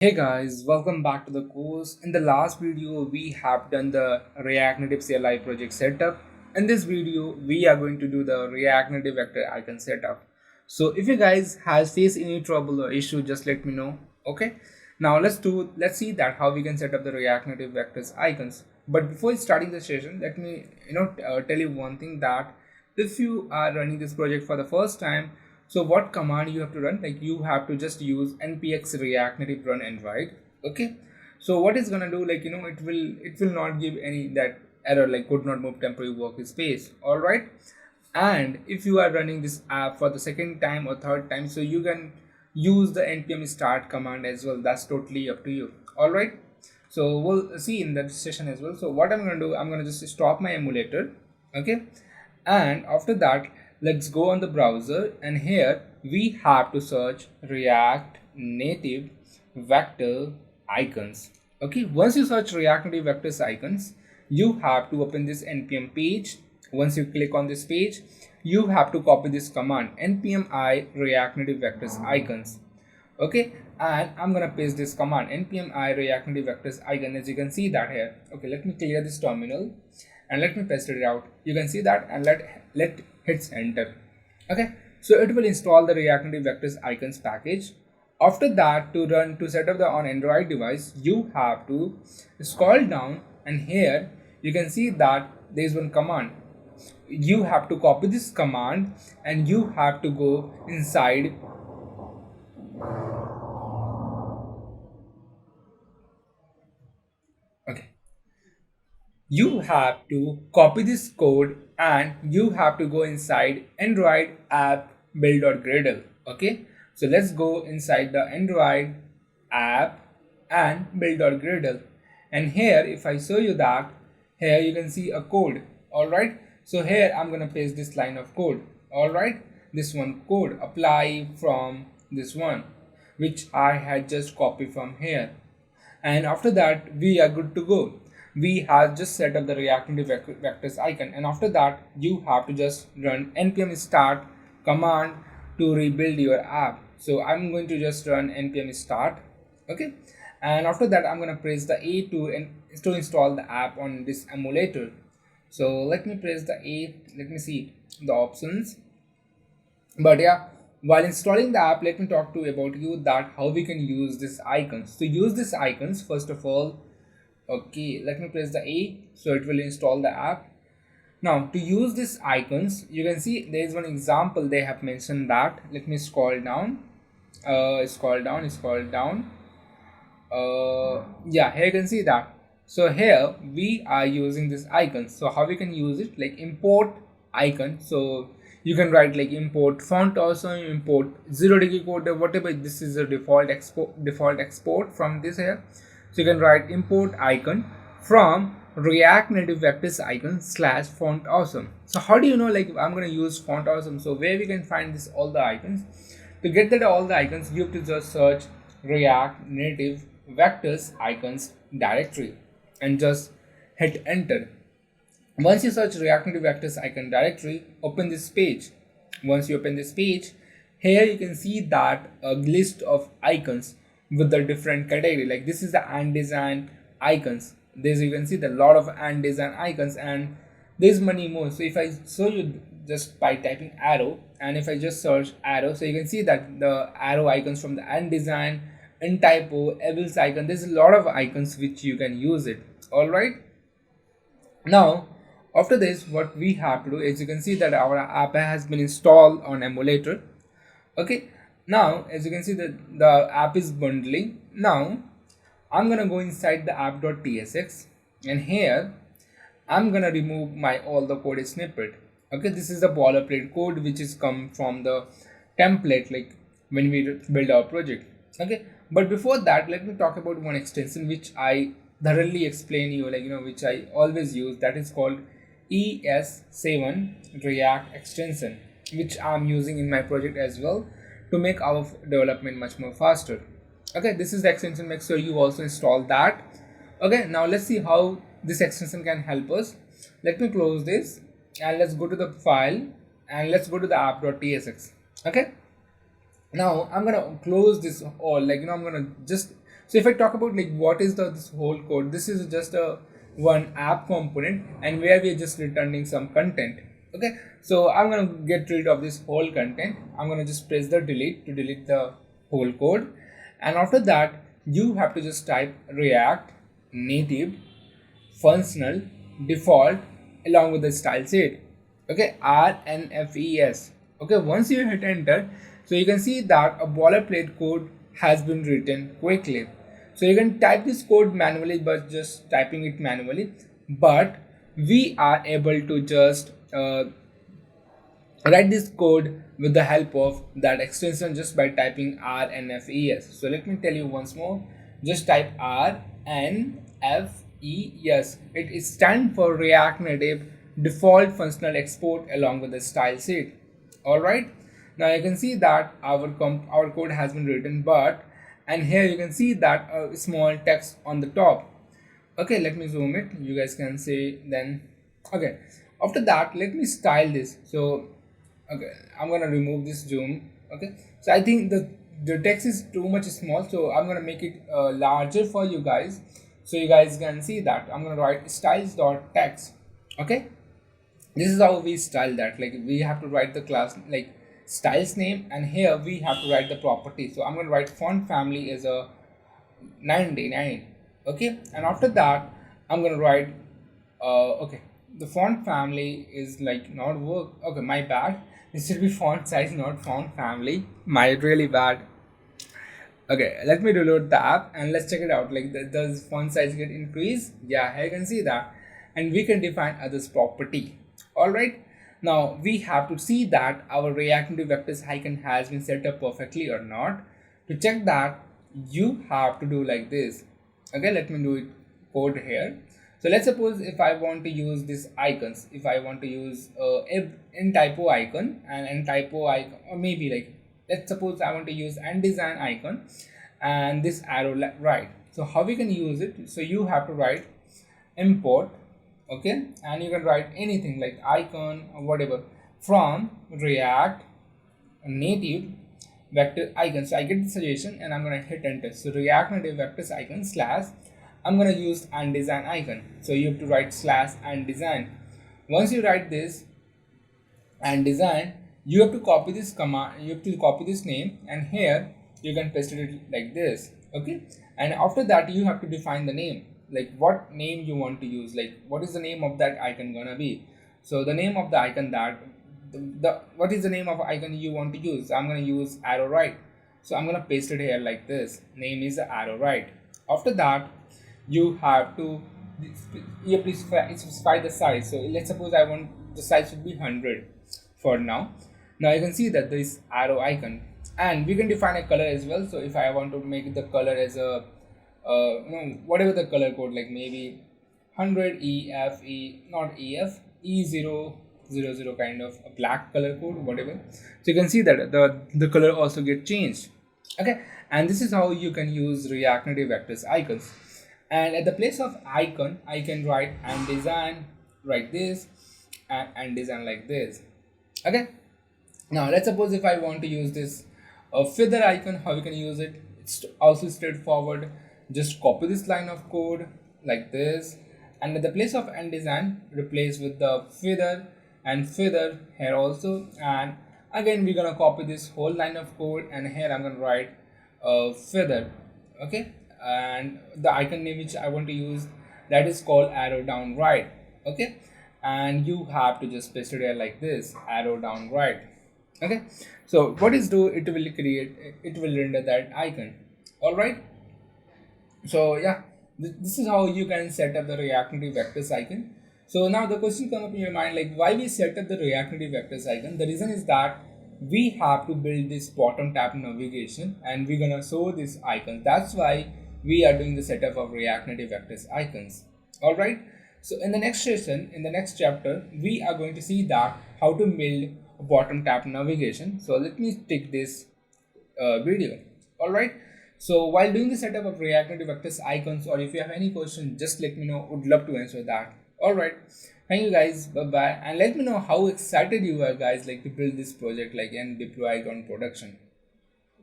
Hey guys, welcome back to the course. In the last video, we have done the React Native CLI project setup. In this video, we are going to do the React Native vector icon setup. So if you guys has faced any trouble or issue, just let me know. Okay. Now let's see that how we can set up the React Native vectors icons. But before starting the session, let me tell you one thing that if you are running this project for the first time, so what command you have to run? Like you have to just use npx react native run and write. Okay. So what it's gonna do, it will not give any that error like could not move temporary workspace. All right. And if you are running this app for the second time or third time, so you can use the npm start command as well. That's totally up to you. All right. So we'll see in that session as well. So what I'm gonna do, I'm gonna just stop my emulator. Okay. And after that, let's go on the browser, and here we have to search react native vector icons. Okay, once you search react native vectors icons, you have to open this npm page. Once you click on this page, you have to copy this command npm I react native vectors icons. Okay, and I'm gonna paste this command npm I react native vectors icon. As you can see that here. Okay, let me clear this terminal and let me paste it out. You can see that, and let hits enter. Okay, so it will install the react native vectors icons package. After that, to set up the on Android device, you have to scroll down, and here you can see that there is one command. You have to copy this command and you have to go inside. Okay, you have to copy this code and you have to go inside Android app build.gradle. Okay, so let's go inside the Android app and build.gradle, and here if I show you that, here you can see a code. All right, so here I'm gonna paste this line of code. All right, this one code apply from this one which I had just copied from here, and after that we are good to go. We have just set up the react native vectors icon, and after that you have to just run npm start command to rebuild your app. So I'm going to just run npm start. Okay, and after that I'm going to press the a to install the app on this emulator. So let me press the a, let me see the options. But yeah, while installing the app, let me talk to you about that how we can use this icons. To use these icons, first of all, okay, let me press the A, so it will install the app. Now to use these icons, you can see there is one example they have mentioned that. Let me scroll down, scroll down. Yeah, here you can see that. So here we are using this icon. So how we can use it, like import icon. So you can write like import font, also import 0 degree code, whatever. This is a default export from this here. So you can write import icon from react native vectors icon slash font awesome. So how do you know, like I'm going to use font awesome? So where we can find this all the icons? To get that all the icons, you have to just search react native vectors icons directory and just hit enter. Once you search react native vectors icon directory, open this page. Once you open this page, here you can see that a list of icons with the different category. Like this is the and design icons. This you can see the lot of and design icons, and there's many more. So if I show you just by typing arrow, and if I just search arrow, so you can see that the arrow icons from the and design, and typo, evils icon, there's a lot of icons which you can use it. All right, now after this what we have to do is, you can see that our app has been installed on emulator. Okay, now as you can see that the app is bundling. Now I'm gonna go inside the app.tsx, and here I'm gonna remove my all the code snippet. Okay, this is the boilerplate code which is come from the template, like when we build our project. Okay, but before that, let me talk about one extension which I thoroughly explain you, like which I always use. That is called ES7 React extension, which I'm using in my project as well to make our development much more faster. Okay, this is the extension. Make sure you also install that. Okay, now let's see how this extension can help us. Let me close this and let's go to the file and let's go to the app.tsx. Okay, now I'm gonna close this all, like I'm gonna just So if I talk about like what is this whole code, this is just a one app component and where we are just returning some content. Okay, so I'm gonna get rid of this whole content. I'm gonna just press the delete to delete the whole code, and after that you have to just type React native functional default along with the style sheet. Okay, RNFES. Okay, once you hit enter, so you can see that a boilerplate code has been written quickly. So you can type this code manually, but just typing it manually, but we are able to just write this code with the help of that extension just by typing RNFES. So let me tell you once more, just type RNFES. It stands for React Native Default Functional Export along with the style sheet. Alright, now you can see that our code has been written, but and here you can see that a small text on the top. Okay, let me zoom it, you guys can see then. Okay, after that let me style this. So okay, I'm gonna remove this zoom. Okay, so I think the text is too much small, so I'm gonna make it larger for you guys so you guys can see that. I'm gonna write styles.text. Okay, this is how we style that. Like we have to write the class like styles name, and here we have to write the property. So I'm gonna write font family is a 99. Okay, and after that I'm gonna write okay, the font family is like not work. Okay, my bad, it should be font size, not font family. My really bad. Okay, let me reload the app and let's check it out. Like does font size get increased? Yeah, here you can see that, and we can define others property. All right, now we have to see that our React Native vectors icon has been set up perfectly or not. To check that, you have to do like this. Okay, let me do it code here. So let's suppose if I want to use these icons, if I want to use in typo icon and n typo icon, or maybe like let's suppose I want to use and design icon and this arrow right. So how we can use it? So you have to write import, okay, and you can write anything like icon or whatever from React native vector icon. So I get the suggestion and I'm gonna hit enter. So React native vectors icon slash, I'm gonna use and design icon. So you have to write slash and design. Once you write this and design, you have to copy this command, you have to copy this name, and here you can paste it like this. Okay, and after that you have to define the name, like what name you want to use, like what is the name of that icon gonna be. So the name of the icon that what is the name of icon you want to use? I'm gonna use arrow right. So I'm gonna paste it here like this. Name is arrow right. After that you have to specify the size. So let's suppose I want the size should be 100 for now. Now you can see that there is arrow icon, and we can define a color as well. So if I want to make the color as a whatever the color code, like maybe 100 EFE, not EF, E000 kind of a black color code, whatever. So you can see that the color also get changed. Okay, and this is how you can use React Native vectors icons. And at the place of icon, I can write and design like this and design like this. Okay, now let's suppose if I want to use this feather icon, how we can use it? It's also straightforward. Just copy this line of code like this, and at the place of and design, replace with the feather and feather here also. And again we're gonna copy this whole line of code, and here I'm gonna write feather. Okay, and the icon name which I want to use, that is called arrow down right. Okay, and you have to just paste it here like this, arrow down right. Okay, so what is do, it will create, it will render that icon. All right, so yeah, this is how you can set up the React Native vectors icon. So now the question come up in your mind, like why we set up the React Native vectors icon? The reason is that we have to build this bottom tab navigation, and we're gonna show this icon. That's why we are doing the setup of React Native vectors icons. All right, so in the next session, in the next chapter, we are going to see that how to build a bottom tab navigation. So let me take this video. All right, so while doing the setup of React Native vectors icons, or if you have any question, just let me know. Would love to answer that. All right, thank you guys, bye bye, and let me know how excited you are guys, like to build this project like and deploy it on production.